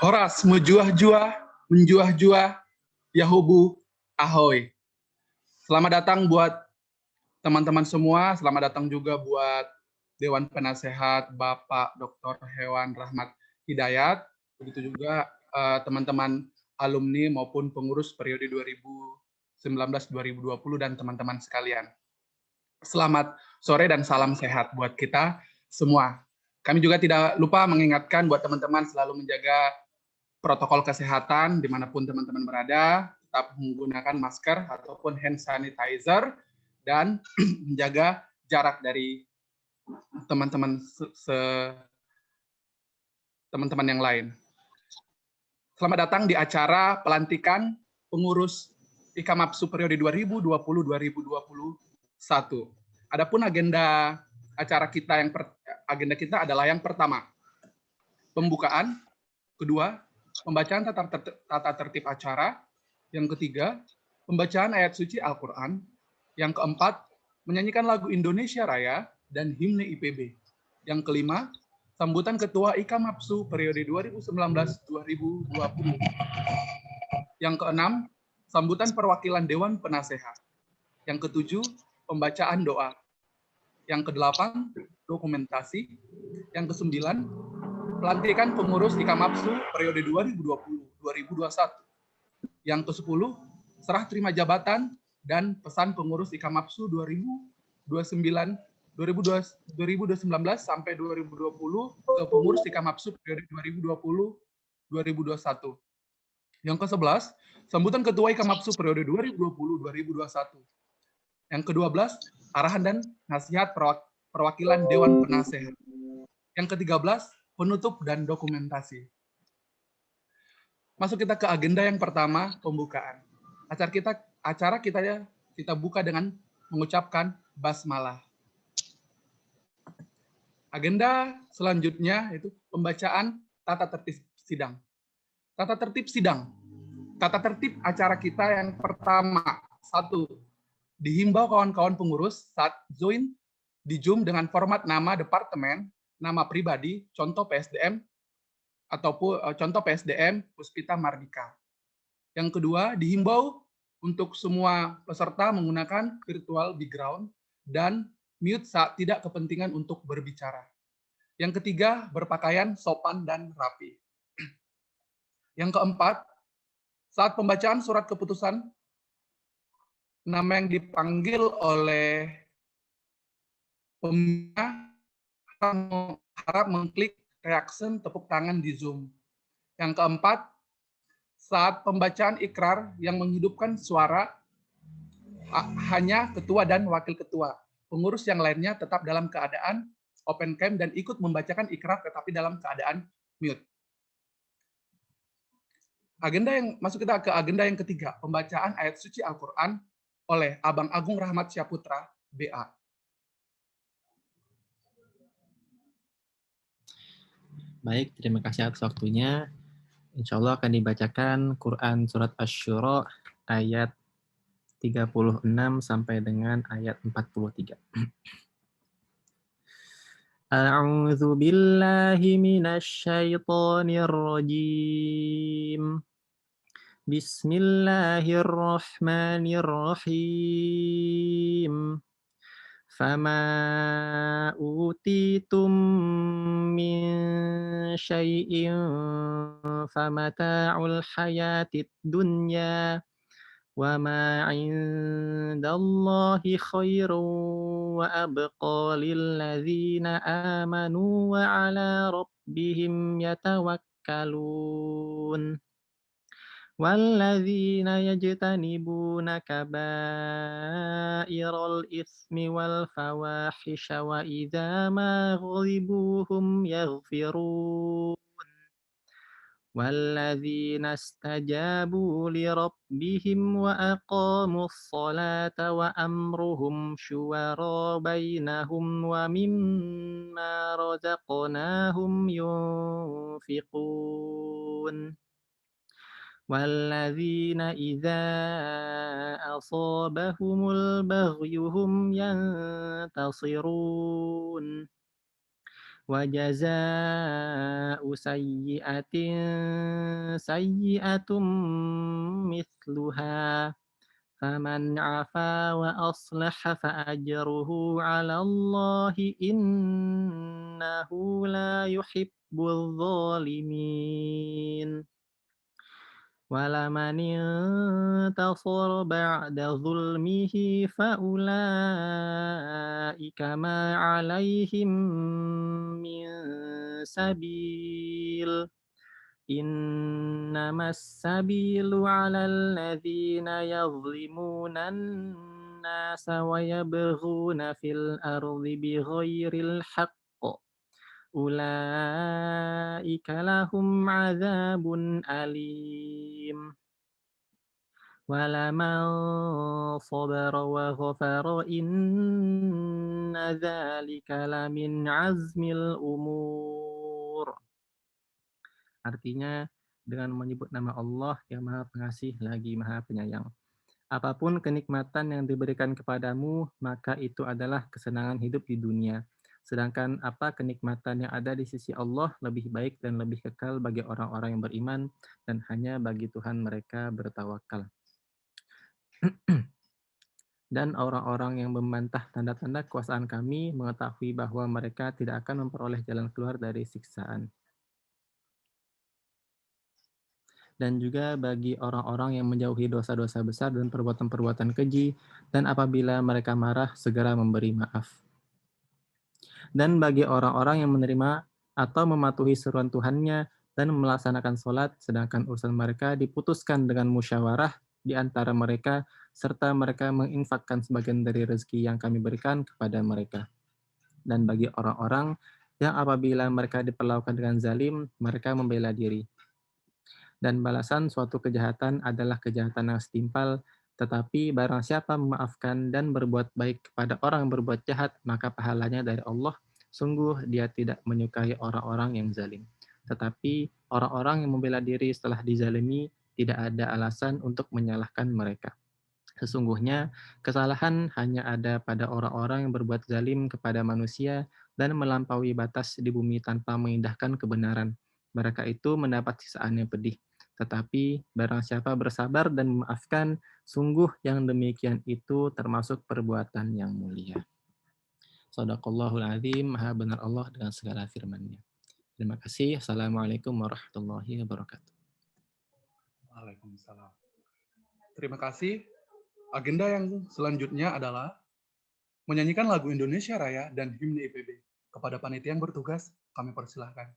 Horas menjuah-juah, Yahubu, ahoy. Selamat datang buat teman-teman semua, selamat datang juga buat Dewan Penasehat Bapak Dr. Hewan Rahmat Hidayat, begitu juga teman-teman alumni maupun pengurus periode 2019-2020 dan teman-teman sekalian. Selamat sore dan salam sehat buat kita semua. Kami juga tidak lupa mengingatkan buat teman-teman selalu menjaga protokol kesehatan dimanapun teman-teman berada, tetap menggunakan masker ataupun hand sanitizer, dan menjaga jarak dari teman-teman teman-teman yang lain. Selamat datang di acara pelantikan pengurus IKMAPSU periode 2020-2021. Adapun agenda acara kita agenda kita adalah yang pertama, pembukaan, kedua, pembacaan tata tertib acara, yang ketiga, pembacaan ayat suci Al-Quran, yang keempat, menyanyikan lagu Indonesia Raya dan himne IPB, yang kelima, sambutan Ketua IKMAPSU periode 2019-2020, yang keenam, sambutan perwakilan Dewan Penasehat, yang ketujuh, pembacaan doa, yang kedelapan, dokumentasi, yang kesembilan, pelantikan pengurus IKMAPSU periode 2020-2021. Yang ke-10, serah terima jabatan dan pesan pengurus IKMAPSU 2019 sampai 2020 ke pengurus IKMAPSU periode 2020-2021. Yang ke-11, sambutan ketua IKMAPSU periode 2020-2021. Yang ke-12, arahan dan nasihat perwakilan Dewan Penasehat. Yang ke-13, penutup dan dokumentasi. Masuk kita ke agenda yang pertama, pembukaan. Acara kita buka dengan mengucapkan basmalah. Agenda selanjutnya itu pembacaan tata tertib sidang. Tata tertib sidang. Tata tertib acara kita yang pertama, 1. Dihimbau kawan-kawan pengurus saat join di Zoom dengan format nama departemen, nama pribadi, contoh PSDM, ataupun contoh PSDM Puspita Mardika. Yang kedua, dihimbau untuk semua peserta menggunakan virtual background dan mute saat tidak kepentingan untuk berbicara. Yang ketiga, berpakaian sopan dan rapi. Yang keempat, saat pembacaan surat keputusan, nama yang dipanggil oleh pembina harap mengklik reaction tepuk tangan di Zoom. Yang keempat, saat pembacaan ikrar yang menghidupkan suara hanya ketua dan wakil ketua. Pengurus yang lainnya tetap dalam keadaan open cam dan ikut membacakan ikrar tetapi dalam keadaan mute. Masuk kita ke agenda yang ketiga, pembacaan ayat suci Al-Quran oleh Abang Agung Rahmat Syaputra, BA. Baik, terima kasih atas waktunya. Insya Allah akan dibacakan Quran Surat Asy-Syura ayat 36 sampai dengan ayat 43. A'udzu billahi minasy syaithanir rajim. Bismillahirrahmanirrahim. Fama utitum min syai'in famata'ul hayatid dunya wa ma 'indallahi khairun wa abqa lil ladzina amanu wa 'ala rabbihim yatawakkalun. وَالَّذِينَ يَجْتَنِبُونَ كَبَائِرَ الْإِثْمِ وَالْفَوَاحِشَ وَإِذَا مَا غَضِبُوا هُمْ يَغْفِرُونَ والذين استجابوا لربهم وأقاموا الصلاة وأمرهم شورى بينهم ومما رزقناهم ينفقون والذين إذا أصابهم البغي هم ينتصرون وجزاء سيئة سيئة مثلها فمن عفا وأصلح فأجره على الله إنه لا يحب الظالمين ولمن انتصر بعد ظلمه فأولئك ما عليهم من سبيل إنما السبيل على الذين يظلمون الناس ويبغون في الأرض بغير الحق أولئك لهم عذاب أليم ولمن صبر وغفر إن ذلك لمن عزم الأمور. Artinya, dengan menyebut nama Allah yang Maha Pengasih lagi Maha Penyayang. Apapun kenikmatan yang diberikan kepadamu, maka itu adalah kesenangan hidup di dunia. Sedangkan apa kenikmatan yang ada di sisi Allah lebih baik dan lebih kekal bagi orang-orang yang beriman dan hanya bagi Tuhan mereka bertawakal. Dan orang-orang yang membantah tanda-tanda kekuasaan kami mengetahui bahwa mereka tidak akan memperoleh jalan keluar dari siksaan. Dan juga bagi orang-orang yang menjauhi dosa-dosa besar dan perbuatan-perbuatan keji, dan apabila mereka marah, segera memberi maaf. Dan bagi orang-orang yang menerima atau mematuhi seruan Tuhannya dan melaksanakan sholat, sedangkan urusan mereka diputuskan dengan musyawarah di antara mereka, serta mereka menginfakkan sebagian dari rezeki yang kami berikan kepada mereka. Dan bagi orang-orang yang apabila mereka diperlakukan dengan zalim, mereka membela diri. Dan balasan suatu kejahatan adalah kejahatan yang setimpal, tetapi barang siapa memaafkan dan berbuat baik kepada orang yang berbuat jahat, maka pahalanya dari Allah. Sungguh dia tidak menyukai orang-orang yang zalim. Tetapi orang-orang yang membela diri setelah dizalimi, tidak ada alasan untuk menyalahkan mereka. Sesungguhnya kesalahan hanya ada pada orang-orang yang berbuat zalim kepada manusia dan melampaui batas di bumi tanpa mengindahkan kebenaran. Mereka itu mendapat siksaan yang pedih. Tetapi barang siapa bersabar dan memaafkan, sungguh yang demikian itu termasuk perbuatan yang mulia. Shadaqallahul azim, maha benar Allah dengan segala firman-Nya. Terima kasih. Assalamualaikum warahmatullahi wabarakatuh. Waalaikumsalam. Terima kasih. Agenda yang selanjutnya adalah menyanyikan lagu Indonesia Raya dan himne IPB. Kepada panitia yang bertugas, kami persilahkan.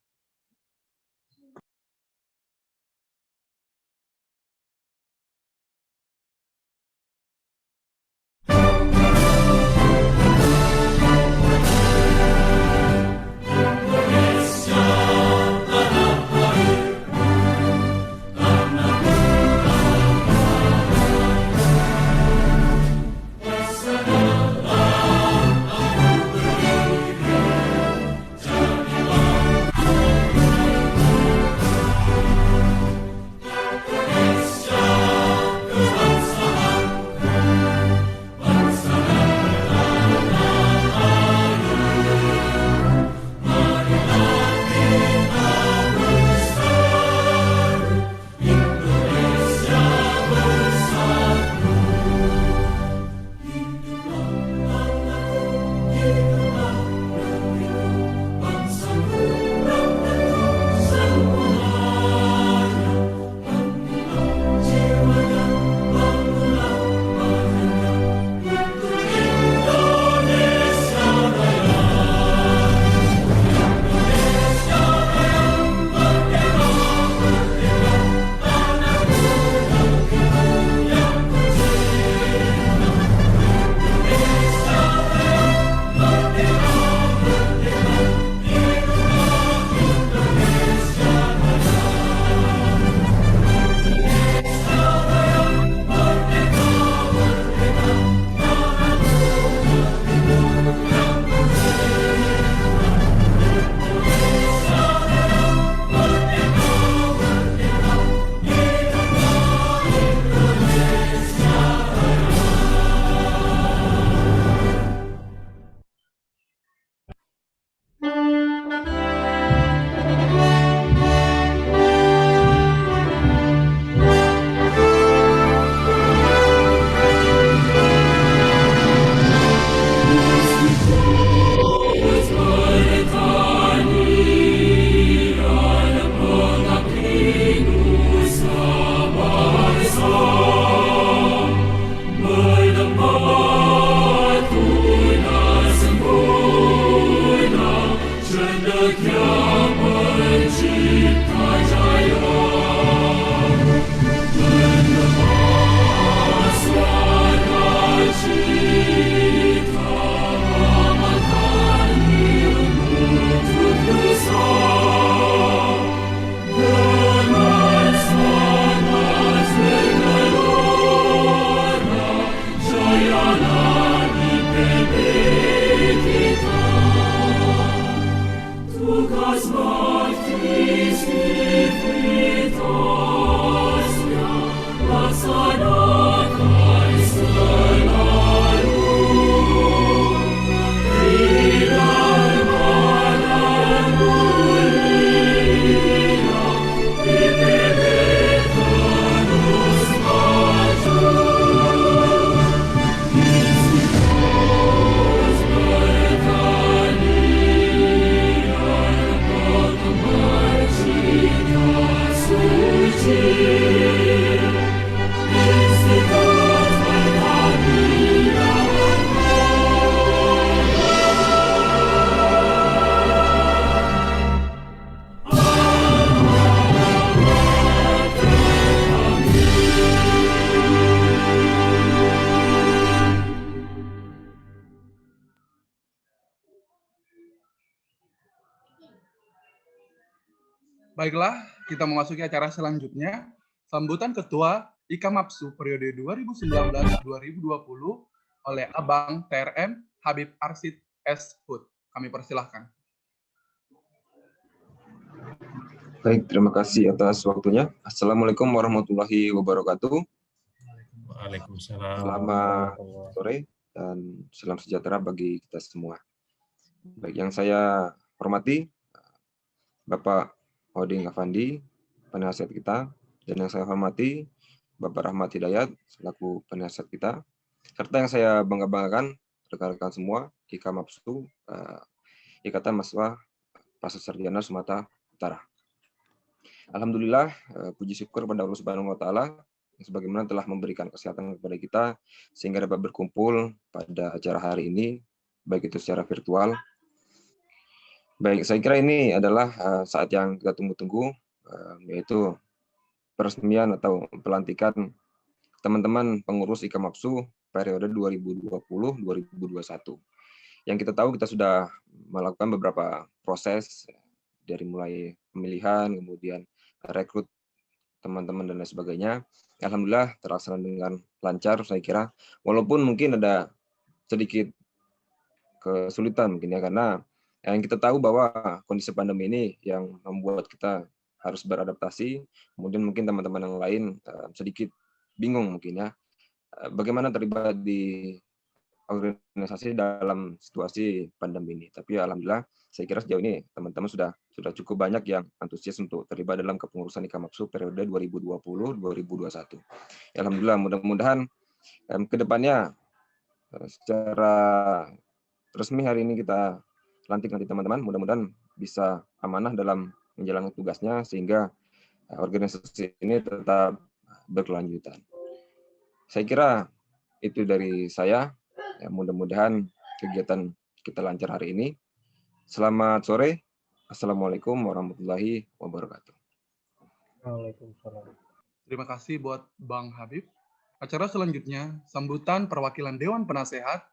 Baiklah, kita memasuki acara selanjutnya. Sambutan Ketua IKAMAPSU periode 2019-2020 oleh Abang TRM Habib Arsid S. Hud. Kami persilahkan. Baik, terima kasih atas waktunya. Assalamualaikum warahmatullahi wabarakatuh. Waalaikumsalam. Selamat sore dan salam sejahtera bagi kita semua. Baik, yang saya hormati Bapak Oding Afandi, penasihat kita, dan yang saya hormati Bapak Rahmat Hidayat selaku penasihat kita, serta yang saya bangga-banggakan rekan-rekan semua IKAMAPSU, Ikatan Mahasiswa Pasca Sarjana Sumatera Utara. Alhamdulillah, puji syukur kepada Allah Subhanahu wa taala yang sebagaimana telah memberikan kesehatan kepada kita sehingga dapat berkumpul pada acara hari ini, baik itu secara virtual. Baik, saya kira ini adalah saat yang kita tunggu-tunggu, yaitu peresmian atau pelantikan teman-teman pengurus IKAMAPSU periode 2020-2021. Yang kita tahu kita sudah melakukan beberapa proses, dari mulai pemilihan, kemudian rekrut teman-teman dan lain sebagainya. Alhamdulillah terlaksana dengan lancar saya kira, walaupun mungkin ada sedikit kesulitan mungkin ya, karena yang kita tahu bahwa kondisi pandemi ini yang membuat kita harus beradaptasi, kemudian mungkin teman-teman yang lain sedikit bingung mungkin ya, bagaimana terlibat di organisasi dalam situasi pandemi ini. Tapi alhamdulillah saya kira sejauh ini teman-teman sudah cukup banyak yang antusias untuk terlibat dalam kepengurusan IKAMAPSU periode 2020-2021. Alhamdulillah, mudah-mudahan ke depannya secara resmi hari ini kita lantik nanti teman-teman, mudah-mudahan bisa amanah dalam menjalankan tugasnya sehingga organisasi ini tetap berkelanjutan. Saya kira itu dari saya. Ya, mudah-mudahan kegiatan kita lancar hari ini. Selamat sore. Assalamualaikum warahmatullahi wabarakatuh. Waalaikumsalam. Terima kasih buat Bang Habib. Acara selanjutnya, sambutan perwakilan Dewan Penasehat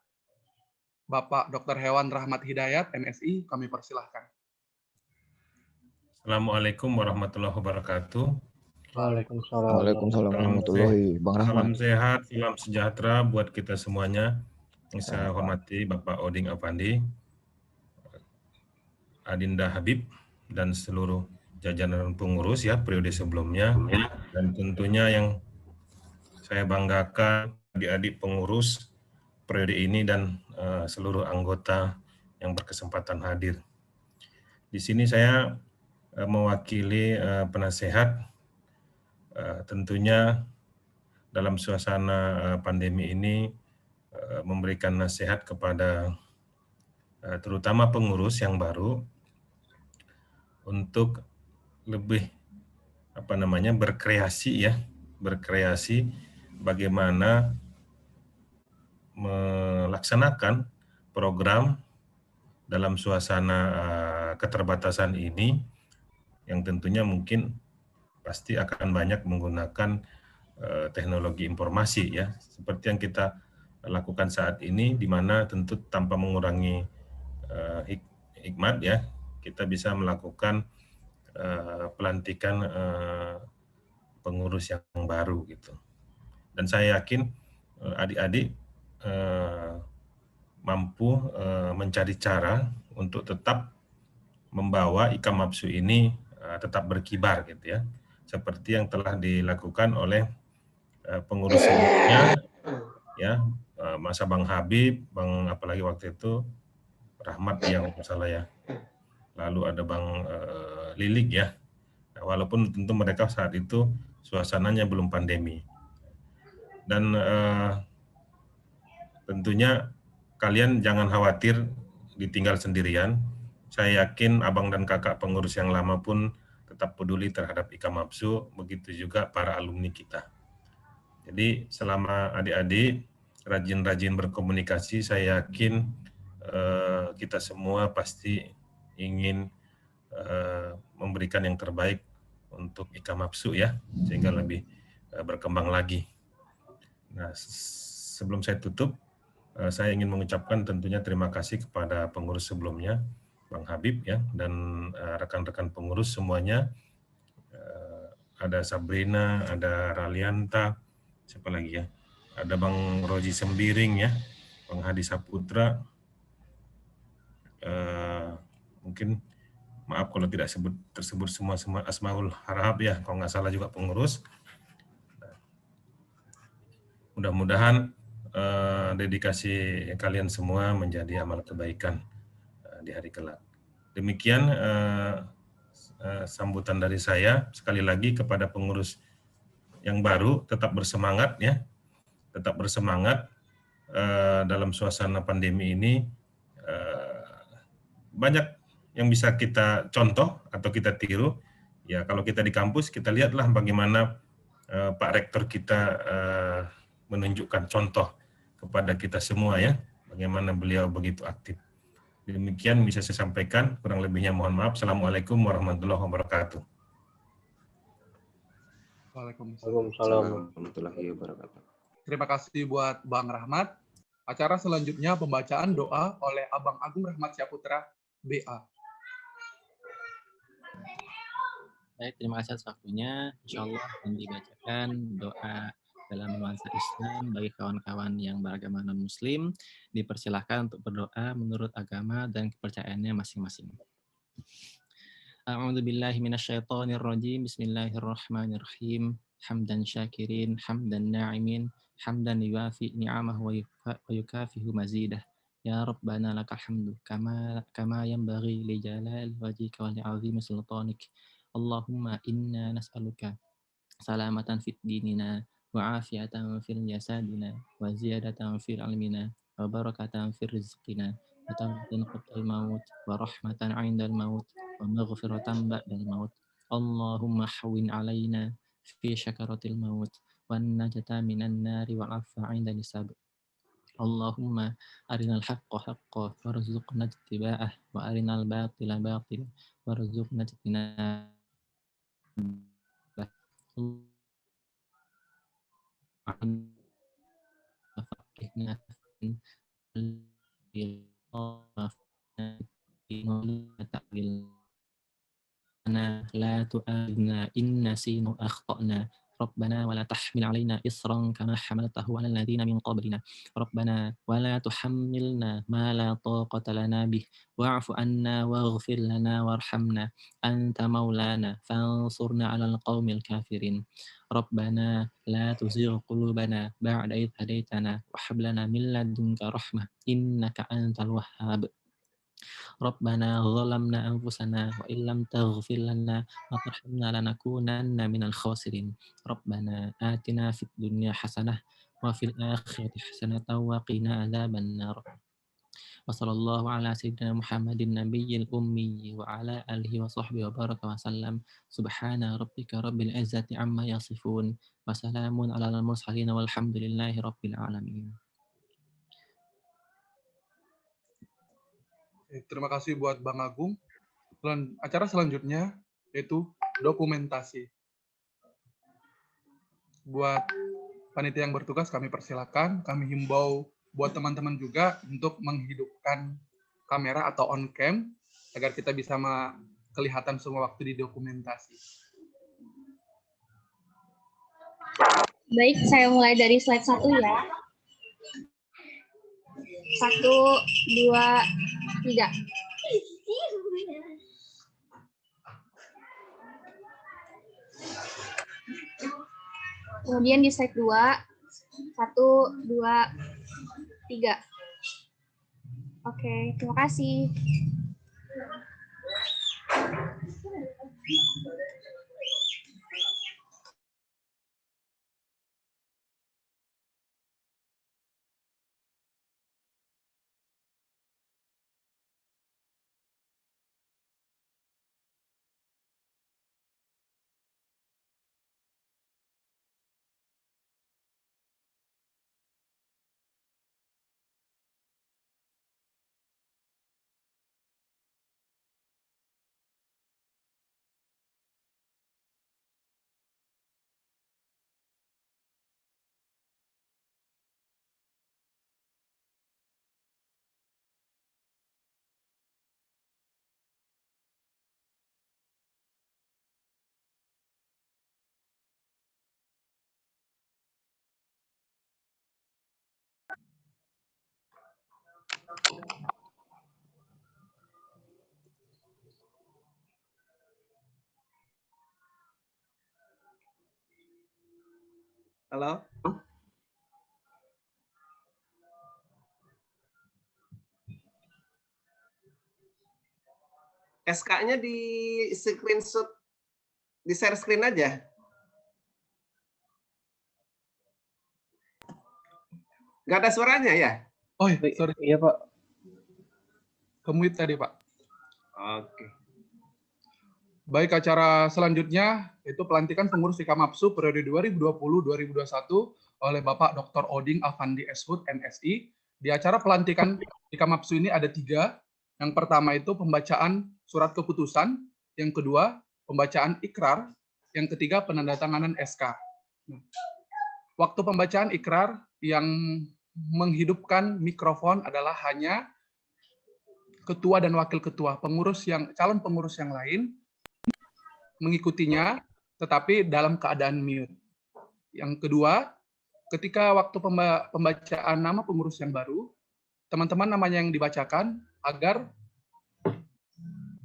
Bapak Dr. Hewan Rahmat Hidayat, MSI, kami persilahkan. Assalamualaikum warahmatullahi wabarakatuh. Waalaikumsalam. Waalaikumsalam warahmatullahi wabarakatuh. Bang Rahmat. Salam sehat, salam sejahtera buat kita semuanya. Yang saya hormati Bapak Oding Afandi, Adinda Habib, dan seluruh jajaran pengurus ya periode sebelumnya. Dan tentunya yang saya banggakan adik-adik pengurus periode ini dan seluruh anggota yang berkesempatan hadir. Di sini saya mewakili penasehat, tentunya dalam suasana pandemi ini memberikan nasihat kepada terutama pengurus yang baru untuk lebih berkreasi ya, berkreasi bagaimana melaksanakan program dalam suasana keterbatasan ini, yang tentunya mungkin pasti akan banyak menggunakan teknologi informasi ya, seperti yang kita lakukan saat ini, di mana tentu tanpa mengurangi hikmat ya, kita bisa melakukan pelantikan pengurus yang baru gitu. Dan saya yakin adik-adik mampu mencari cara untuk tetap membawa Ikamapsu ini tetap berkibar gitu ya, seperti yang telah dilakukan oleh pengurus sebelumnya ya, masa Bang Habib, Bang apalagi waktu itu Rahmat yang salah ya, lalu ada Bang Lilik ya. Nah, walaupun tentu mereka saat itu suasananya belum pandemi, dan tentunya kalian jangan khawatir ditinggal sendirian. Saya yakin abang dan kakak pengurus yang lama pun tetap peduli terhadap Ikamapsu, begitu juga para alumni kita. Jadi selama adik-adik rajin-rajin berkomunikasi, saya yakin kita semua pasti ingin memberikan yang terbaik untuk Ikamapsu ya, sehingga lebih berkembang lagi. Nah, sebelum saya tutup, saya ingin mengucapkan tentunya terima kasih kepada pengurus sebelumnya, Bang Habib ya, dan rekan-rekan pengurus semuanya. Ada Sabrina, ada Ralianta, siapa lagi ya? Ada Bang Roji Sembiring ya, Bang Hadi Saputra. Mungkin maaf kalau tidak tersebut semua Asmaul Harahap ya, kalau nggak salah juga pengurus. Mudah-mudahan dedikasi kalian semua menjadi amal kebaikan di hari kelak. Demikian sambutan dari saya. Sekali lagi kepada pengurus yang baru, tetap bersemangat ya, tetap bersemangat dalam suasana pandemi ini. Banyak yang bisa kita contoh atau kita tiru. Ya, kalau kita di kampus, kita lihatlah bagaimana Pak Rektor kita menunjukkan contoh kepada kita semua ya, bagaimana beliau begitu aktif. Demikian bisa saya sampaikan, kurang lebihnya mohon maaf. Assalamualaikum warahmatullahi wabarakatuh. Waalaikumsalam. Warahmatullahi wabarakatuh. Terima kasih buat Bang Rahmat. Acara selanjutnya pembacaan doa oleh Abang Agung Rahmat Syaputra, BA. Baik, terima kasih atas waktunya. Insya Allah akan dibacakan doa dalam nuansa Islam bagi kawan-kawan yang beragama non-Muslim. Dipersilahkan untuk berdoa menurut agama dan kepercayaannya masing-masing. A'udzu billahi minasyaitonir rajim. Bismillahirrahmanirrahim. Hamdan syakirin, hamdan na'imin, hamdan yuafi ni'amahu wa yukafihu mazidah. Ya Rabbana lakal hamdu kama yanbaghi li jalali wajhika wa li'azimi sultanik. Allahumma inna nas'aluka salamatan fid dinina wa afiatan fil jasadina wa ziyadatan fil ilmina wa barakatan fil rizqina wa tawbatan qabla al-maut wa rahmatan 'indal maut wa maghfiratan ba'dal maut. Allahumma hawwin 'alaina fi syakaratil maut wan najata minan nari wal 'afwa 'inda hisab. Allahumma arinal haqqa haqqa warzuqna ittiba'ah wa arinal batila batila warzuqna ijtinabah. La tu'akhidhna in nasina aw akhtana. Rabbana wa la tahmil 'alaina isran kama hamaltahu 'alal ladzina min qablina. Rabbana wa la tuhammilna ma la taqata lana bih wa'fu 'anna waghfir lana warhamna anta maulana fansurna 'alal qaumil kafirin. Rabbana la tuzigh qulubana ba'da idh hadaitana wa hab lana min ladunka rahmah innaka antal wahhab. Rabbana zalamna anfusana wa illam taghfir lana wa tarhamna lanakunanna minal khasirin. Rabbana atina fid dunya hasanah wa fil akhirati hasanatan wa qina adzabannar. Wa sallallahu ala sayyidina Muhammadin nabiyil ummi wa ala alihi wa sahbihi wa baraka wa sallam. Subhana rabbika rabbil izzati amma yasifun wa salamun alal mursalin walhamdulillahi rabbil alamin. Terima kasih buat Bang Agung. Acara selanjutnya yaitu dokumentasi. Buat panitia yang bertugas kami persilakan, kami himbau buat teman-teman juga untuk menghidupkan kamera atau on cam agar kita bisa kelihatan semua waktu di dokumentasi. Baik, saya mulai dari slide 1 ya. 1, 2, 3. Kemudian di slide 2, 1, 2, 3. Oke, terima kasih. Halo? SK-nya di screenshot, di share screen aja. Nggak ada suaranya ya? Oh, sorry. Iya, Pak. Kemute tadi, Pak. Oke. Baik, acara selanjutnya itu pelantikan pengurus IKAMAPSU periode 2020-2021 oleh Bapak Dr. Oding Afandi Eshud, MSI. Di acara pelantikan IKAMAPSU ini ada 3. Yang pertama itu pembacaan surat keputusan, yang kedua pembacaan ikrar, yang ketiga penandatanganan SK. Waktu pembacaan ikrar yang menghidupkan mikrofon adalah hanya ketua dan wakil ketua, calon pengurus yang lain mengikutinya, tetapi dalam keadaan mute. Yang kedua, ketika waktu pembacaan nama pengurus yang baru, teman-teman namanya yang dibacakan agar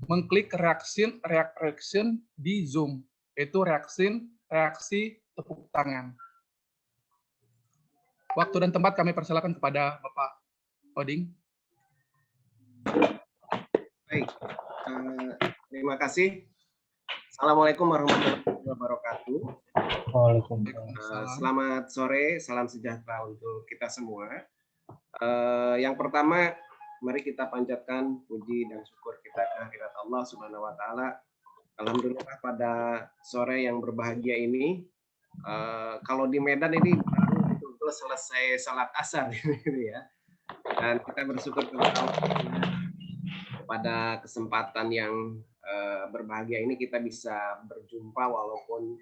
mengklik reaction di Zoom, yaitu reaksi tepuk tangan. Waktu dan tempat kami persilakan kepada Bapak Oding. Baik, terima kasih. Assalamualaikum warahmatullahi wabarakatuh. Selamat sore, salam sejahtera untuk kita semua. Yang pertama, mari kita panjatkan puji dan syukur kita kehadirat Allah Subhanahu wa Ta'ala. Alhamdulillah pada sore yang berbahagia ini, kalau di Medan ini baru betul-betul selesai salat asar gitu ya. Dan kita bersyukur kepada Allah pada kesempatan yang berbahagia ini kita bisa berjumpa walaupun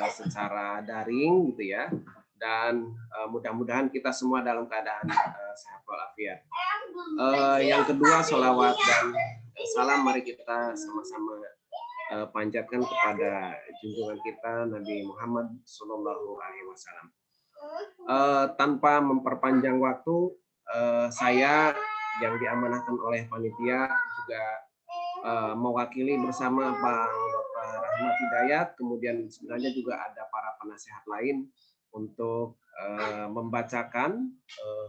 secara daring gitu ya, dan mudah-mudahan kita semua dalam keadaan sehat walafiat. Yang kedua, sholawat dan salam mari kita sama-sama panjatkan kepada junjungan kita Nabi Muhammad SAW. Tanpa memperpanjang waktu, saya yang diamanahkan oleh panitia juga mewakili bersama Bang Dr. Rahmat Hidayat, kemudian sebenarnya juga ada para penasehat lain untuk membacakan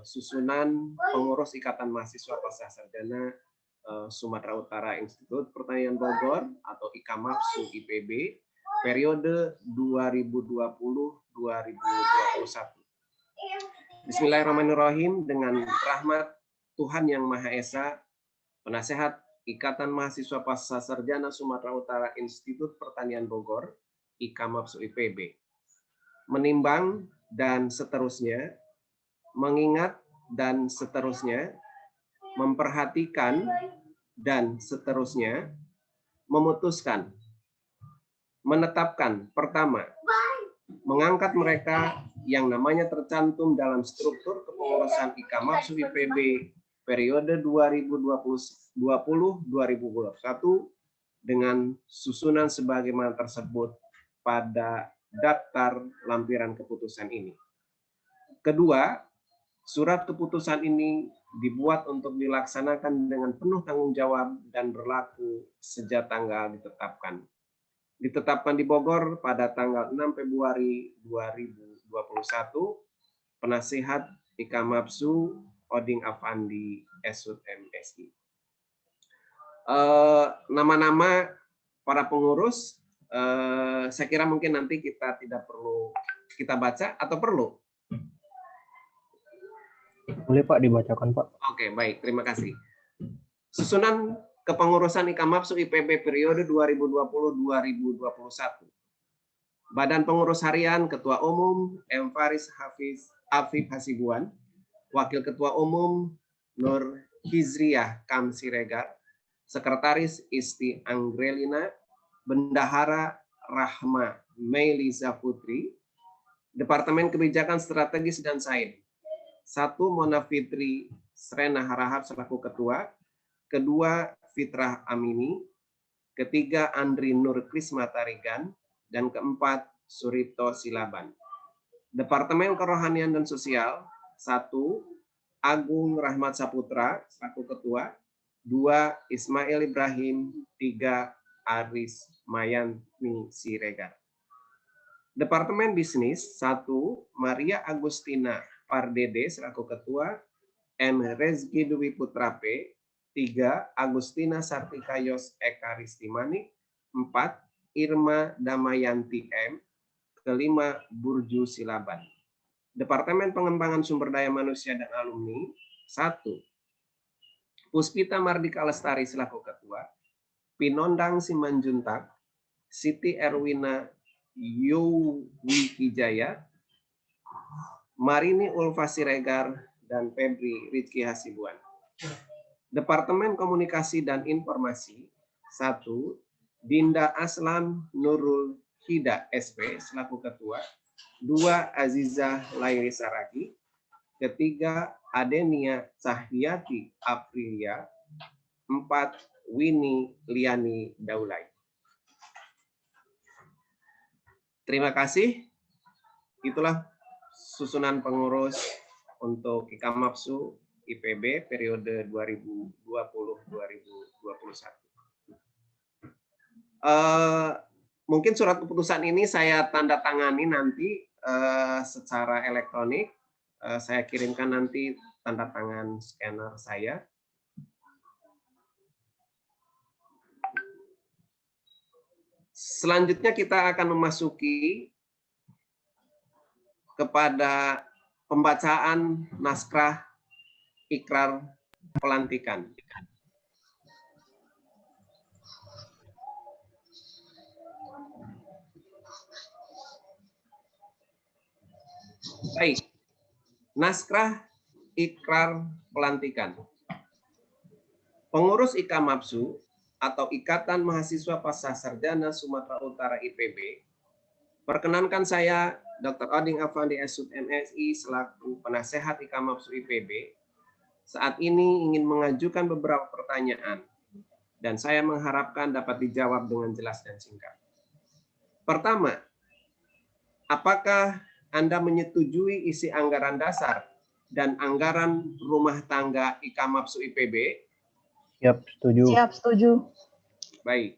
susunan pengurus Ikatan Mahasiswa Pascasarjana Sumatera Utara Institut Pertanian Bogor atau IKAMAPSU IPB periode 2020-2021. Bismillahirrahmanirrahim. Dengan rahmat Tuhan Yang Maha Esa, penasehat Ikatan Mahasiswa Pascasarjana Sumatera Utara Institut Pertanian Bogor, IKAMAPSU IPB, menimbang dan seterusnya, mengingat dan seterusnya, memperhatikan dan seterusnya, memutuskan, menetapkan, pertama, mengangkat mereka yang namanya tercantum dalam struktur kepengurusan IKMAPSU IPB periode 2020-2021 dengan susunan sebagaimana tersebut pada daftar lampiran keputusan ini. Kedua, surat keputusan ini dibuat untuk dilaksanakan dengan penuh tanggung jawab dan berlaku sejak tanggal ditetapkan. Ditetapkan di Bogor pada tanggal 6 Februari 2021, Penasihat IKMAPSU Oding Afandi SUT MSI. Nama-nama para pengurus, saya kira mungkin nanti kita tidak perlu kita baca atau perlu? Boleh Pak dibacakan Pak. Oke, baik, terima kasih. Susunan kepengurusan IKMAPSU IPB periode 2020-2021. Badan Pengurus Harian Ketua Umum M. Faris Afif Hasibuan, Wakil Ketua Umum Nur Hizriyah Kam Siregar, Sekretaris Isti Anggrelina, Bendahara Rahma Meiliza Putri, Departemen Kebijakan Strategis dan Sains. 1. Mona Fitri Srena Harahap selaku Ketua, kedua Fitrah Amini, ketiga Andri Nur Krisma Tarigan, dan keempat Surito Silaban. Departemen Kerohanian dan Sosial, 1. Agung Rahmat Saputra selaku Ketua, 2. Ismail Ibrahim, 3. Aris Mayanti Siregar. Departemen Bisnis, 1. Maria Agustina Pardede selaku Ketua, M. Rezki Dwi Putra P, 3. Agustina Sartikayos Eka Ristimani, 4. Irma Damayanti M, 5. Burju Silaban. Departemen Pengembangan Sumber Daya Manusia dan Alumni, 1. Puspita Mardika Lestari selaku Ketua, Pinondang Simanjuntak, Siti Erwina Yuwikijaya, Marini Ulfa Siregar, dan Febri Rizky Hasibuan. Departemen Komunikasi dan Informasi, 1. Dinda Aslam Nurul Hida SP selaku Ketua, 2. Aziza Lairi Saragi, ketiga Adenia Cahyati Aprilia, 4. Winnie Liani Daulay. Terima kasih. Itulah susunan pengurus untuk IKMAPSU IPB periode 2020-2021. Mungkin surat keputusan ini saya tanda tangani nanti secara elektronik. Saya kirimkan nanti tanda tangan scanner saya. Selanjutnya kita akan memasuki kepada pembacaan naskah ikrar pelantikan. Baik, naskah ikrar pelantikan. Pengurus IKMAPSU atau Ikatan Mahasiswa Pascasarjana Sumatera Utara IPB, perkenankan saya Dr. Oding Afandi SUT MSI selaku penasehat IKMAPSU IPB saat ini ingin mengajukan beberapa pertanyaan dan saya mengharapkan dapat dijawab dengan jelas dan singkat. Pertama, apakah Anda menyetujui isi anggaran dasar dan anggaran rumah tangga IKMAPSU IPB? Siap, setuju. Siap, setuju. Baik.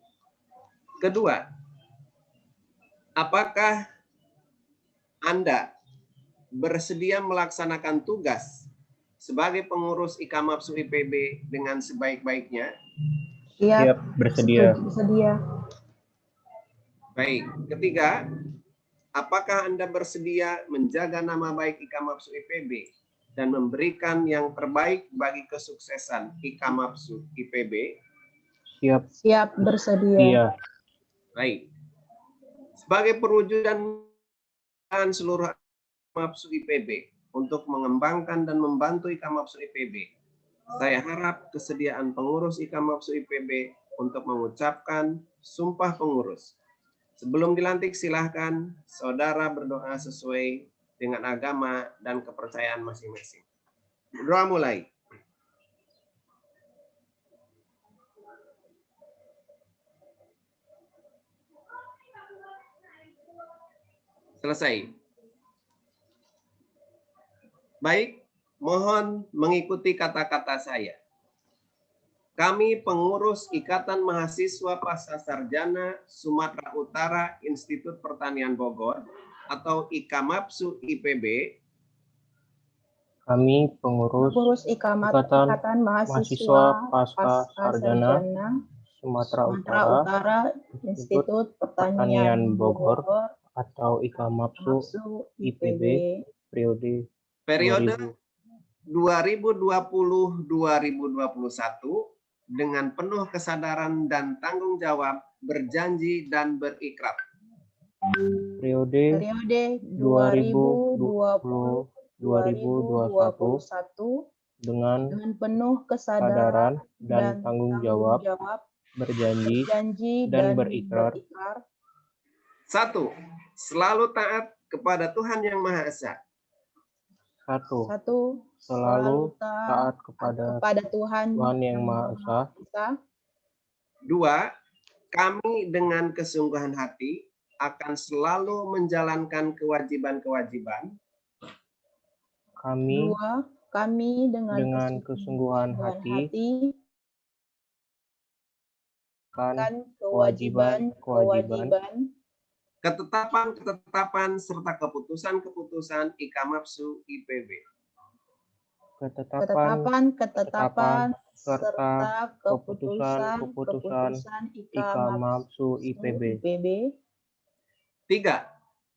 Kedua, apakah Anda bersedia melaksanakan tugas sebagai pengurus IKMAPSU IPB dengan sebaik-baiknya? Siap, bersedia. Bersedia. Baik. Ketiga, apakah Anda bersedia menjaga nama baik IKMAPSU IPB dan memberikan yang terbaik bagi kesuksesan IKMAPSU IPB? Siap. Siap, bersedia. Iya. Baik. Sebagai perwujudan seluruh IKMAPSU IPB untuk mengembangkan dan membantu IKMAPSU IPB, saya harap kesediaan pengurus IKMAPSU IPB untuk mengucapkan sumpah pengurus. Sebelum dilantik, silahkan saudara berdoa sesuai dengan agama dan kepercayaan masing-masing. Doa mulai. Selesai. Baik, mohon mengikuti kata-kata saya. Kami pengurus Ikatan Mahasiswa Pascasarjana Sumatera Utara Institut Pertanian Bogor atau IKMAPSU IPB. Kami pengurus Ikatan Mahasiswa Pascasarjana Sumatera Utara Institut Pertanian Bogor atau IKMAPSU IPB periode 2020-2021 dengan penuh kesadaran dan tanggung jawab berjanji dan berikrar. Periode 2020-2021 dengan penuh kesadaran dan tanggung jawab berjanji dan berikrar. 1. Selalu taat kepada Tuhan Yang Maha Esa. 1. Selalu taat kepada Tuhan Yang Maha Esa. 2. Kami dengan kesungguhan hati akan selalu menjalankan kewajiban-kewajiban. Kami dengan kesungguhan hati akan kewajiban-kewajiban, ketetapan-ketetapan serta keputusan-keputusan IKMAPSU IPB. Ketetapan serta keputusan-keputusan IKMAPSU IPB. 3.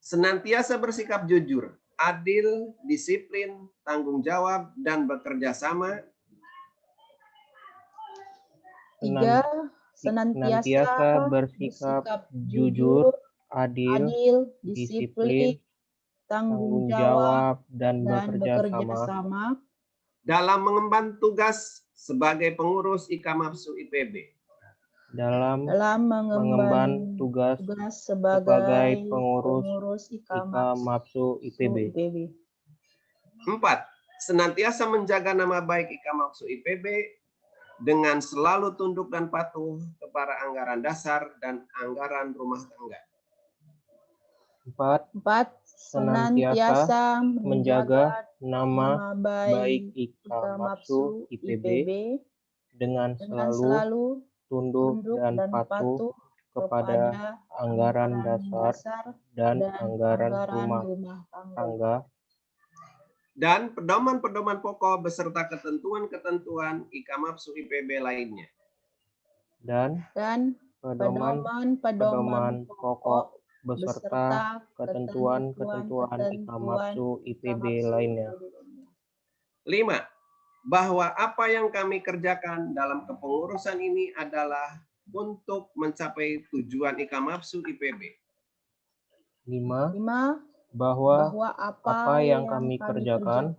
Senantiasa bersikap jujur, adil, disiplin, tanggung jawab, dan bekerja sama. 3. Senantiasa bersikap jujur, adil, disiplin, tanggung jawab, dan bekerja sama dalam mengemban tugas sebagai pengurus IKMAPSU IPB. Dalam mengemban tugas sebagai pengurus IKMAPSU IPB. 4. Senantiasa menjaga nama baik IKMAPSU IPB dengan selalu tunduk dan patuh kepada anggaran dasar dan anggaran rumah tangga. 4. Senantiasa menjaga nama baik IKMAPSU IPB dengan selalu tunduk dan patuh kepada anggaran dasar dan anggaran rumah tangga, dan pedoman-pedoman pokok beserta ketentuan-ketentuan IKMAPSU IPB lainnya. Dan pedoman pokok beserta ketentuan-ketentuan IKMAPSU IPB lainnya. 5. Bahwa apa yang kami kerjakan dalam kepengurusan ini adalah untuk mencapai tujuan IKMAPSU IPB. 5. Bahwa apa yang kami kerjakan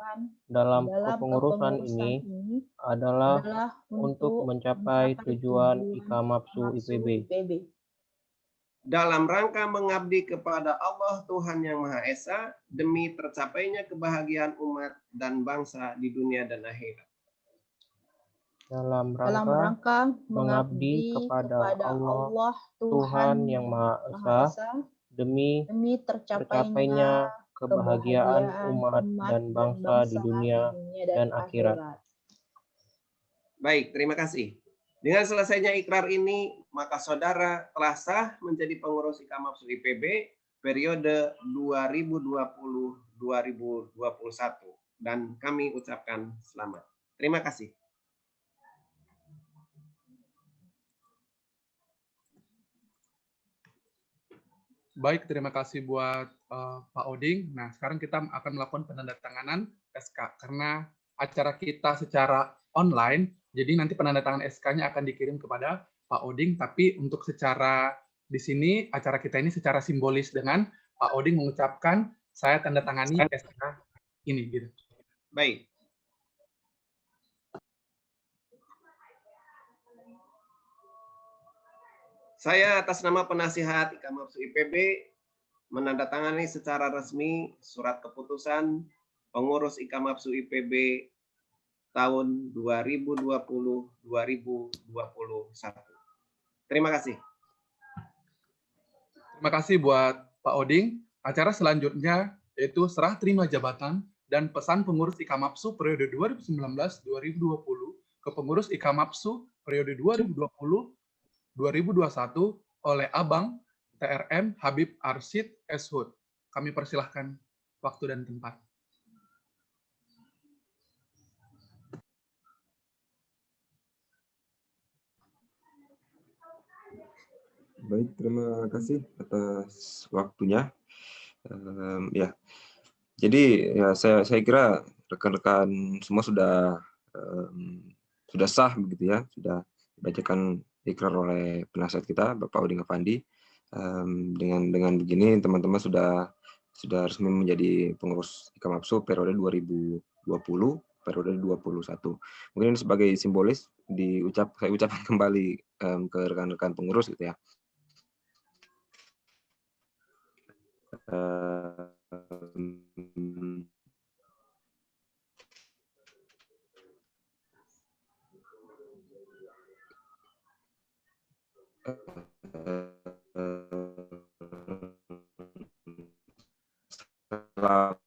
dalam kepengurusan ini adalah untuk mencapai tujuan IKMAPSU IPB. Dalam rangka mengabdi kepada Allah Tuhan Yang Maha Esa demi tercapainya kebahagiaan umat dan bangsa di dunia dan akhirat. Dalam rangka mengabdi kepada Allah Tuhan Yang Maha Esa demi tercapainya kebahagiaan umat dan bangsa di dunia dan akhirat. Baik, terima kasih. Dengan selesainya ikrar ini, maka saudara telah sah menjadi pengurus IKMAPSU IPB periode 2020-2021 dan kami ucapkan selamat. Terima kasih. Baik, terima kasih buat Pak Oding. Nah, sekarang kita akan melakukan penandatanganan SK karena acara kita secara online. Jadi nanti penandatangan SK-nya akan dikirim kepada Pak Oding, tapi untuk secara di sini acara kita ini secara simbolis dengan Pak Oding mengucapkan saya tanda tangani SK ini gitu. Baik. Saya atas nama penasihat IKMAPSU IPB menandatangani secara resmi surat keputusan pengurus IKMAPSU IPB tahun 2020-2021. Terima kasih. Terima kasih buat Pak Oding. Acara selanjutnya yaitu serah terima jabatan dan pesan pengurus IKMAPSU periode 2019-2020 ke pengurus IKMAPSU periode 2020-2021 oleh Abang TRM Habib Arsyid Eshud. Kami persilahkan waktu dan tempat. Baik, terima kasih atas waktunya. Ya, jadi ya saya kira rekan-rekan semua sudah sah begitu ya, sudah dibacakan ikrar oleh penasihat kita Bapak Oding Effandi. Dengan begini teman-teman sudah resmi menjadi pengurus IKMAPSU periode 2020 periode 21. Mungkin ini sebagai simbolis saya ucapkan kembali ke rekan-rekan pengurus gitu ya. Selamat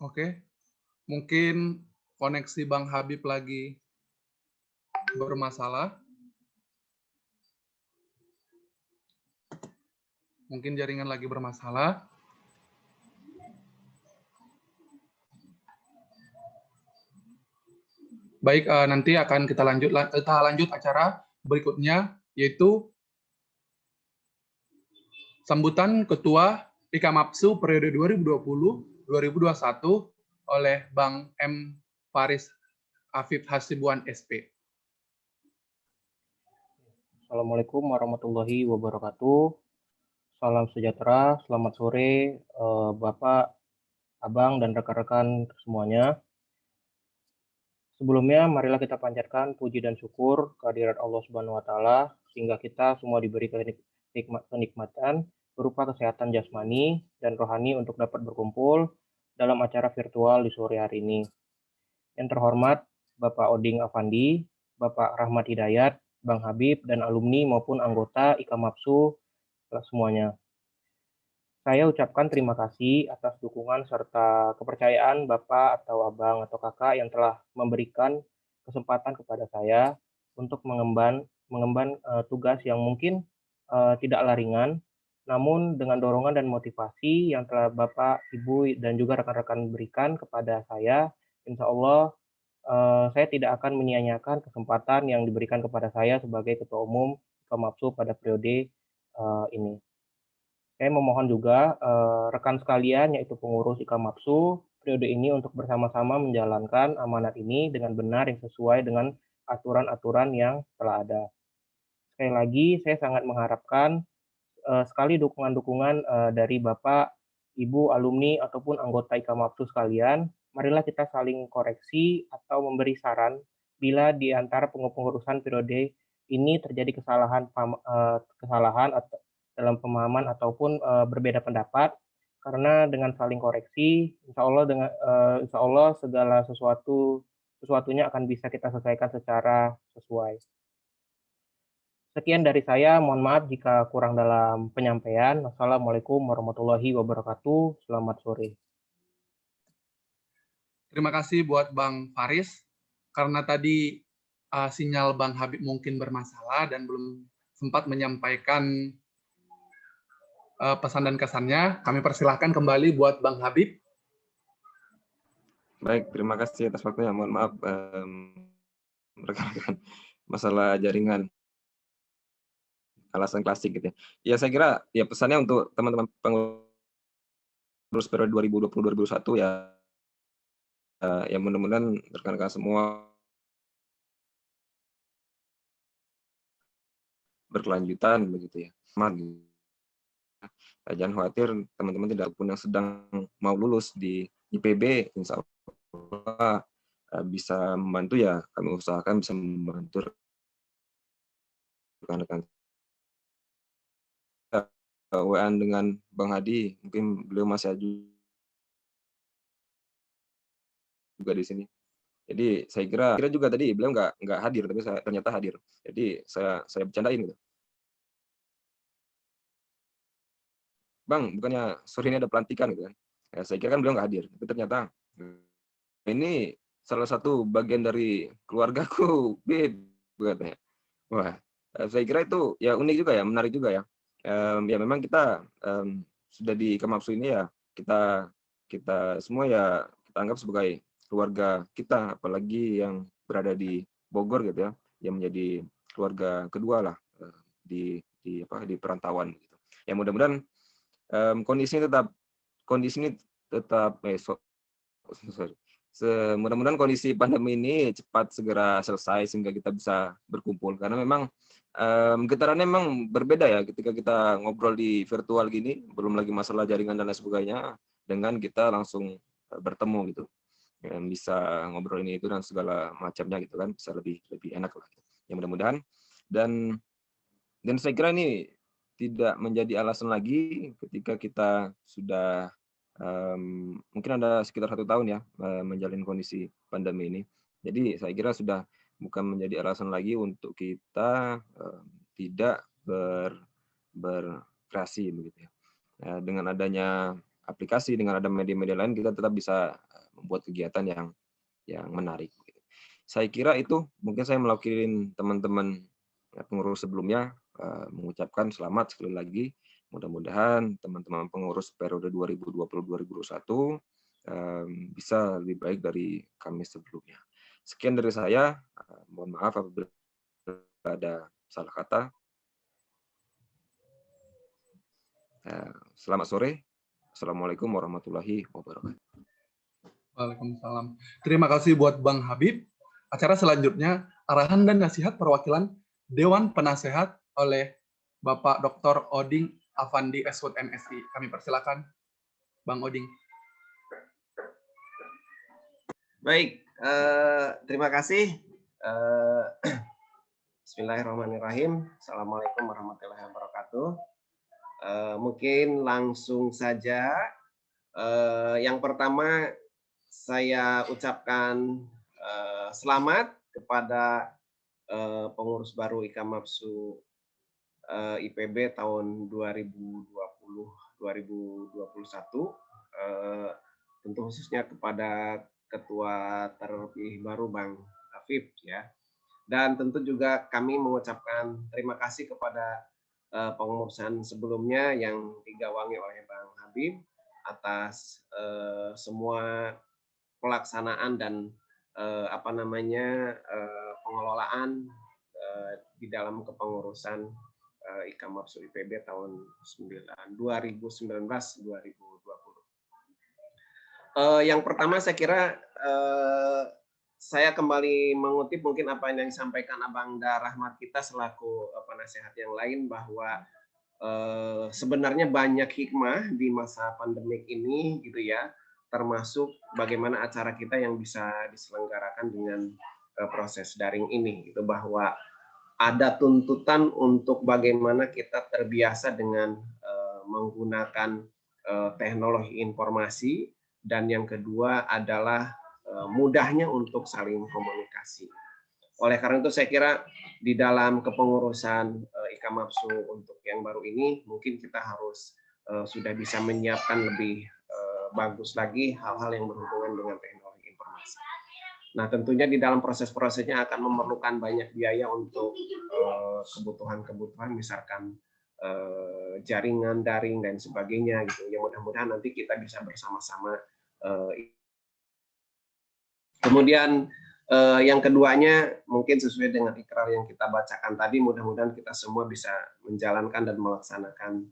Oke, mungkin koneksi Bang Habib lagi bermasalah. Mungkin jaringan lagi bermasalah. Baik, nanti akan kita lanjut acara berikutnya, yaitu sambutan Ketua IKMAPSU periode 2020-2021 oleh Bang M. Faris Afif Hasibuan SP. Assalamualaikum warahmatullahi wabarakatuh. Salam sejahtera, selamat sore Bapak, Abang, dan rekan-rekan semuanya. Sebelumnya, marilah kita panjatkan puji dan syukur kehadirat Allah Subhanahu wa Ta'ala, sehingga kita semua diberi kenikmatan berupa kesehatan jasmani dan rohani untuk dapat berkumpul dalam acara virtual di sore hari ini. Yang terhormat Bapak Oding Effandi, Bapak Rahmat Hidayat, Bang Habib, dan alumni maupun anggota IKMAPSU semuanya. Saya ucapkan terima kasih atas dukungan serta kepercayaan Bapak atau Abang atau Kakak yang telah memberikan kesempatan kepada saya untuk mengemban tugas yang mungkin tidaklah ringan, namun dengan dorongan dan motivasi yang telah Bapak, Ibu, dan juga rekan-rekan berikan kepada saya, insya Allah saya tidak akan menyia-nyiakan kesempatan yang diberikan kepada saya sebagai Ketua Umum IKMAPSU pada periode ini. Saya memohon juga rekan sekalian yaitu pengurus IKMAPSU periode ini untuk bersama-sama menjalankan amanat ini dengan benar yang sesuai dengan aturan-aturan yang telah ada. Sekali lagi saya sangat mengharapkan sekali dukungan-dukungan dari Bapak, Ibu, alumni ataupun anggota IKMAPSU sekalian. Marilah kita saling koreksi atau memberi saran bila di antara pengurusan periode ini terjadi kesalahan atau dalam pemahaman ataupun berbeda pendapat, karena dengan saling koreksi, insya Allah segala sesuatunya akan bisa kita selesaikan secara sesuai. Sekian dari saya, mohon maaf jika kurang dalam penyampaian. Wassalamualaikum warahmatullahi wabarakatuh. Selamat sore. Terima kasih buat Bang Faris, karena tadi sinyal Bang Habib mungkin bermasalah dan belum sempat menyampaikan pesan dan kesannya. Kami persilahkan kembali buat Bang Habib. Baik, terima kasih atas waktunya. Mohon maaf rekan-rekan masalah jaringan. alasan klasik gitu ya. Ya saya kira ya pesannya untuk teman-teman pengurus periode 2020-2021 ya, ya mudah-mudahan rekan-rekan semua berkelanjutan begitu ya. Semangat gitu. Jangan khawatir teman-teman tidak pun yang sedang mau lulus di IPB, insya Allah bisa membantu ya, kami usahakan bisa membantu rekan-rekan. WA dengan Bang Hadi, mungkin beliau masih juga di sini. Jadi saya kira juga tadi beliau nggak hadir, tapi ternyata hadir. Jadi saya bercandain gitu. Bang, bukannya sore ini ada pelantikan gitu kan? Ya, saya kira kan beliau nggak hadir, tapi ternyata ini salah satu bagian dari keluargaku, Beb, katanya. Wah, saya kira itu ya unik juga ya, menarik juga ya. Ya memang kita sudah di Kamapsu ini ya kita semua ya kita anggap sebagai keluarga kita, apalagi yang berada di Bogor gitu ya, yang menjadi keluarga kedua lah di perantauan gitu. Ya mudah-mudahan kondisi ini tetap mudah-mudahan kondisi pandemi ini cepat segera selesai sehingga kita bisa berkumpul, karena memang getarannya memang berbeda ya ketika kita ngobrol di virtual gini, belum lagi masalah jaringan dan lain sebagainya, dengan kita langsung bertemu gitu, yang bisa ngobrol ini itu dan segala macamnya gitu kan, bisa lebih enak lah. Ya mudah-mudahan dan saya kira ini tidak menjadi alasan lagi ketika kita sudah mungkin ada sekitar 1 tahun ya menjalani kondisi pandemi ini. Jadi saya kira sudah bukan menjadi alasan lagi untuk kita tidak berkreasi begitu ya. Dengan adanya aplikasi, dengan ada media-media lain, kita tetap bisa membuat kegiatan yang menarik. Saya kira itu mungkin saya mewakili teman-teman pengurus sebelumnya mengucapkan selamat sekali lagi. Mudah-mudahan teman-teman pengurus periode 2020-2021 bisa lebih baik dari kami sebelumnya. Sekian dari saya. Mohon maaf apabila ada salah kata. Selamat sore. Assalamualaikum warahmatullahi wabarakatuh. Waalaikumsalam. Terima kasih buat Bang Habib. Acara selanjutnya, arahan dan nasihat perwakilan Dewan Penasehat oleh Bapak Dr. Oding Afandi SWOT MSI. Kami persilakan Bang Oding. Baik, terima kasih. Bismillahirrahmanirrahim. Assalamualaikum warahmatullahi wabarakatuh. Mungkin langsung saja. Yang pertama saya ucapkan selamat kepada pengurus baru Ikamapsu IPB tahun 2020-2021, tentu khususnya kepada ketua terpilih baru Bang Afif ya, dan tentu juga kami mengucapkan terima kasih kepada pengurusan sebelumnya yang digawangi oleh Bang Habib atas semua pelaksanaan dan pengelolaan di dalam kepengurusan Ikamapsu IPB tahun 2019-2020. Yang pertama saya kira saya kembali mengutip mungkin apa yang disampaikan Abang Rahmat kita selaku penasehat yang lain, bahwa sebenarnya banyak hikmah di masa pandemik ini gitu ya, termasuk bagaimana acara kita yang bisa diselenggarakan dengan proses daring ini, gitu, bahwa ada tuntutan untuk bagaimana kita terbiasa dengan menggunakan teknologi informasi, dan yang kedua adalah mudahnya untuk saling komunikasi. Oleh karena itu saya kira di dalam kepengurusan Ikamapsu untuk yang baru ini mungkin kita harus sudah bisa menyiapkan lebih bagus lagi hal-hal yang berhubungan dengan teknologi informasi. Nah, tentunya di dalam proses-prosesnya akan memerlukan banyak biaya untuk kebutuhan-kebutuhan, misalkan jaringan daring dan sebagainya gitu. Yang mudah-mudahan nanti kita bisa bersama-sama. Kemudian Yang keduanya mungkin sesuai dengan ikrar yang kita bacakan tadi, mudah-mudahan kita semua bisa menjalankan dan melaksanakan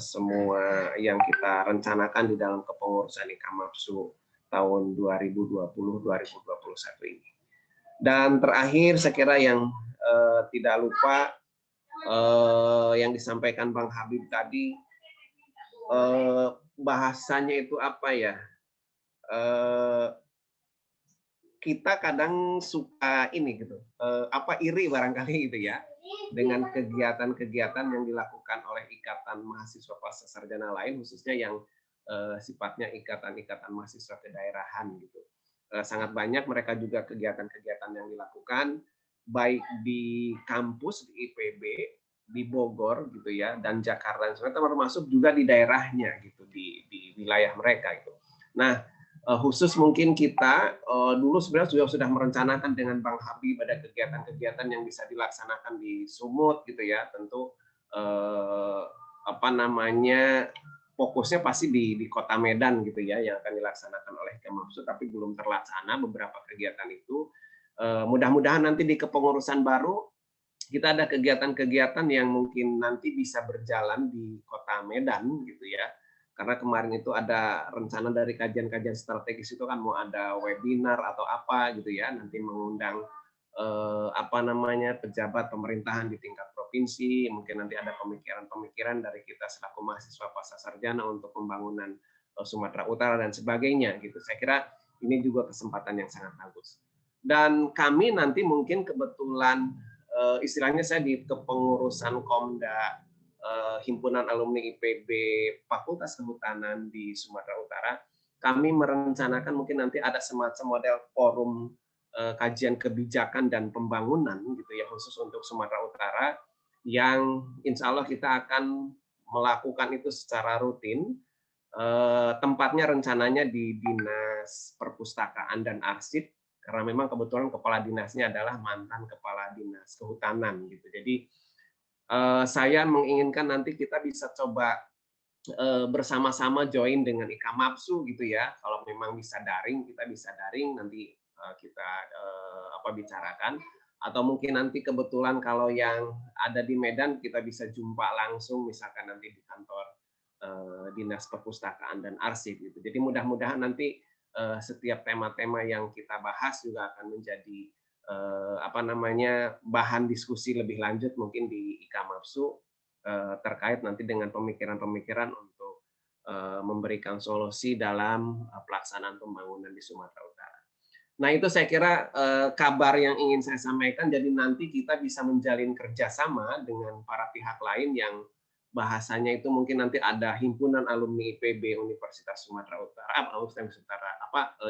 semua yang kita rencanakan di dalam kepengurusan Ikamapsu tahun 2020-2021 ini. Dan terakhir saya kira yang tidak lupa yang disampaikan Bang Habib tadi, bahasanya itu apa ya? Kita kadang suka ini gitu, iri barangkali gitu ya, dengan kegiatan-kegiatan yang dilakukan oleh ikatan mahasiswa pasca sarjana lain, khususnya yang sifatnya ikatan-ikatan mahasiswa kedaerahan gitu. Sangat banyak mereka juga kegiatan-kegiatan yang dilakukan baik di kampus di IPB, di Bogor gitu ya, dan Jakarta, termasuk juga di daerahnya gitu, di wilayah mereka itu. Nah, khusus mungkin kita dulu sebenarnya sudah merencanakan dengan Bang Habib ada kegiatan-kegiatan yang bisa dilaksanakan di Sumut gitu ya, tentu fokusnya pasti di Kota Medan gitu ya, yang akan dilaksanakan oleh Kemapsu, tapi belum terlaksana beberapa kegiatan itu. Mudah-mudahan nanti di kepengurusan baru kita ada kegiatan-kegiatan yang mungkin nanti bisa berjalan di Kota Medan gitu ya. Karena kemarin itu ada rencana dari kajian-kajian strategis itu kan mau ada webinar atau apa gitu ya, nanti mengundang pejabat pemerintahan di tingkat provinsi, mungkin nanti ada pemikiran-pemikiran dari kita selaku mahasiswa pasca sarjana untuk pembangunan Sumatera Utara dan sebagainya gitu. Saya kira ini juga kesempatan yang sangat bagus. Dan kami nanti mungkin kebetulan istilahnya saya di kepengurusan Komda Himpunan Alumni IPB Fakultas Kehutanan di Sumatera Utara, kami merencanakan mungkin nanti ada semacam model forum kajian kebijakan dan pembangunan gitu ya, khusus untuk Sumatera Utara, yang insya Allah kita akan melakukan itu secara rutin. Tempatnya rencananya di Dinas Perpustakaan dan Arsip, karena memang kebetulan kepala dinasnya adalah mantan kepala dinas kehutanan gitu. Jadi saya menginginkan nanti kita bisa coba bersama-sama join dengan Ikamapsu gitu ya. Kalau memang bisa daring, kita bisa daring, nanti kita bicarakan. Atau mungkin nanti kebetulan kalau yang ada di Medan kita bisa jumpa langsung, misalkan nanti di kantor Dinas Perpustakaan dan Arsip gitu. Jadi mudah-mudahan nanti setiap tema-tema yang kita bahas juga akan menjadi bahan diskusi lebih lanjut mungkin di Ikamapsu terkait nanti dengan pemikiran-pemikiran untuk memberikan solusi dalam pelaksanaan pembangunan di Sumatera Utara. Nah, itu saya kira kabar yang ingin saya sampaikan. Jadi nanti kita bisa menjalin kerjasama dengan para pihak lain yang bahasanya itu mungkin nanti ada himpunan alumni IPB Universitas Sumatera Utara,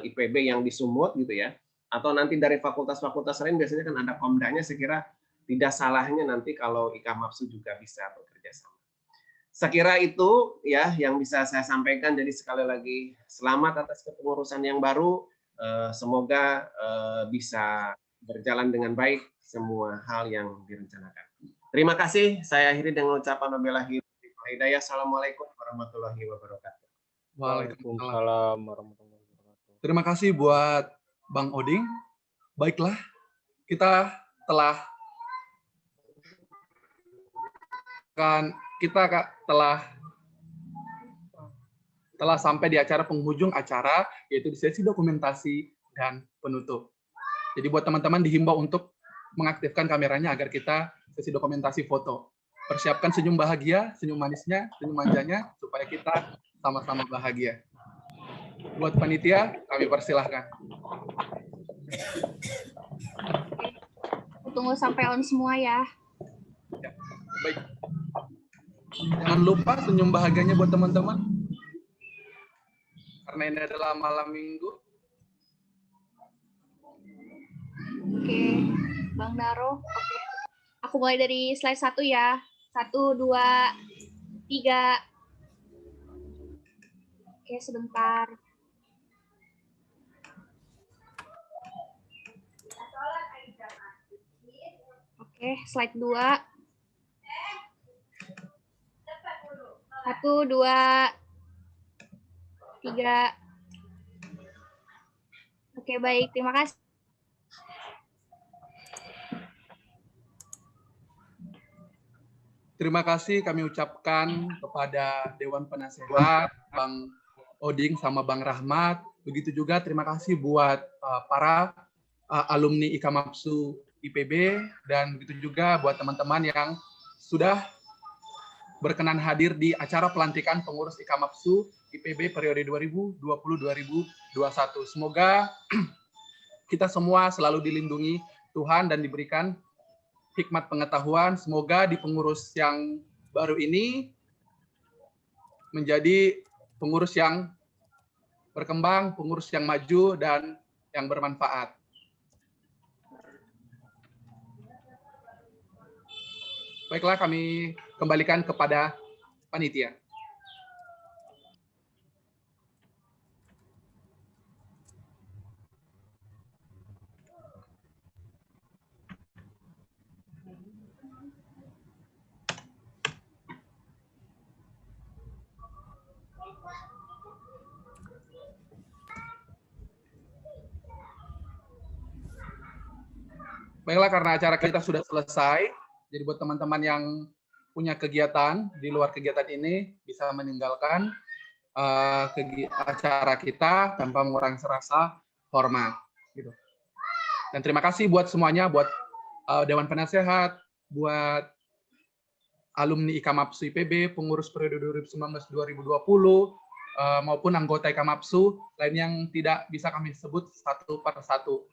IPB yang di Sumut gitu ya, atau nanti dari fakultas-fakultas lain biasanya kan ada komdanya. Saya kira tidak salahnya nanti kalau Ikamapsu juga bisa bekerja sama. Saya kira itu ya yang bisa saya sampaikan. Jadi sekali lagi selamat atas kepengurusan yang baru. Semoga bisa berjalan dengan baik semua hal yang direncanakan. Terima kasih. Saya akhiri dengan ucapan wabillahi hidayah. Assalamualaikum warahmatullahi wabarakatuh. Waalaikumsalam warahmatullahi wabarakatuh. Terima kasih buat Bang Oding. Baiklah, kita telah sampai di acara penghujung acara, yaitu di sesi dokumentasi dan penutup. Jadi buat teman-teman dihimbau untuk mengaktifkan kameranya agar kita sesi dokumentasi foto. Persiapkan senyum bahagia, senyum manisnya, senyum manjanya, supaya kita sama-sama bahagia. Buat panitia, kami persilahkan. Tunggu sampai on semua ya. Ya, baik. Jangan lupa senyum bahagianya buat teman-teman. Karena ini adalah malam minggu. Oke, Bang Daro. Oke. Aku mulai dari slide 1 ya. 1, 2, 3. Oke, sebentar. Oke, slide 2. 1, 2, 3. Oke, baik. Terima kasih. terima kasih kami ucapkan kepada Dewan Penasehat, Bang Oding sama Bang Rahmat. Begitu juga terima kasih buat para alumni IKAMAPSU IPB, dan begitu juga buat teman-teman yang sudah berkenan hadir di acara pelantikan pengurus IKAMAPSU IPB periode 2020-2021. Semoga kita semua selalu dilindungi Tuhan dan diberikan hikmat pengetahuan. Semoga di pengurus yang baru ini menjadi pengurus yang berkembang, pengurus yang maju, dan yang bermanfaat. Baiklah, kami kembalikan kepada panitia. Baiklah, karena acara kita sudah selesai, jadi buat teman-teman yang punya kegiatan di luar kegiatan ini bisa meninggalkan acara kita tanpa mengurangi rasa hormat. Gitu. Dan terima kasih buat semuanya, buat Dewan Penasehat, buat alumni IKAMAPSU IPB, pengurus periode 2019-2020, maupun anggota IKAMAPSU lain yang tidak bisa kami sebut satu per satu.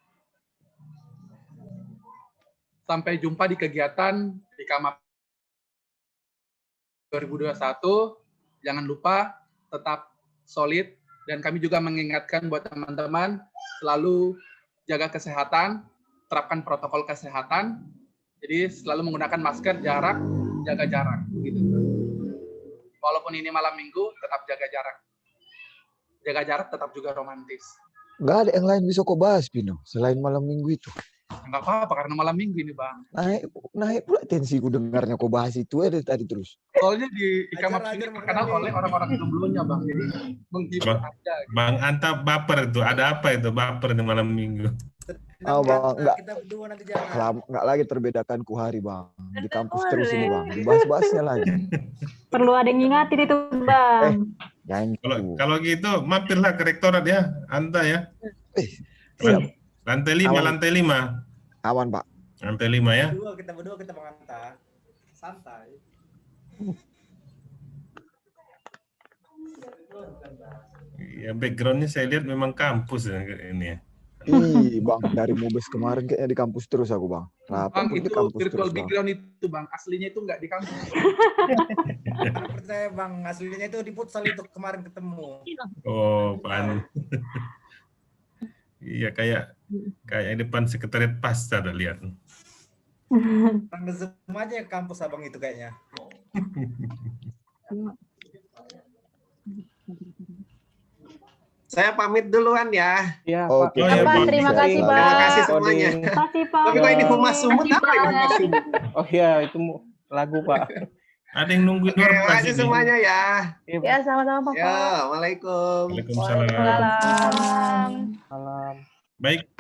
Sampai jumpa di kegiatan IKAMAPSU 2021. Jangan lupa tetap solid, dan kami juga mengingatkan buat teman-teman selalu jaga kesehatan, terapkan protokol kesehatan. Jadi selalu menggunakan masker, jarak, jaga jarak. Gitu. Walaupun ini malam minggu, tetap jaga jarak. Jaga jarak tetap juga romantis. Nggak ada yang lain bisa kau bahas, Pino, selain malam minggu itu. Enggak apa-apa, karena malam minggu ini, Bang. Naik pula tensiku dengarnya kau bahas itu dari tadi terus. Soalnya di IKAMAPSU ini terkenal oleh orang-orang jomblonya, Bang. Jadi menghibur aja. Gitu. Bang Anta baper itu. Ada apa itu baper di malam minggu? Oh, Bang, enggak. Kita berdua nanti jangan. Enggak lagi terbedakan ku hari, Bang. Di kampus terus ini, Bang. Dibahas-bahasnya lagi. Perlu ada yang ngingatin itu, Bang. Kalau gitu mampirlah ke rektorat ya, Anta ya. Siap. Lantai 5, lantai 5. Awan, Pak. Lantai 5 ya. Kita berdua kita mengantar. Santai. Ya, backgroundnya saya lihat memang kampus ya, ini ya. Ih, Bang, dari Mubes kemarin kayaknya di kampus terus aku, Bang. Bang, itu virtual background itu, Bang. Aslinya itu nggak di kampus. Percaya, Bang. Aslinya itu di futsal itu kemarin ketemu. Oh, Pan. Iya, kayak depan sekretariat Pasca ada lihat. Orang Zoom aja kampus abang itu kayaknya. Saya pamit duluan ya. Ya, Oke. Pak, terima kasih, Bang. Terima kasih semuanya. Terima kasih, Pak. Tapi kok ini Humas Sumut apa ini Humas Sumut? Oh iya, itu lagu, Pak. Ada yang nungguin luar Terima kasih semuanya ya. Ya, sama-sama, Pak. Ya, Waalaikumsalam. Waalaikumsalam. Waalaikumsalam. Salam. Baik,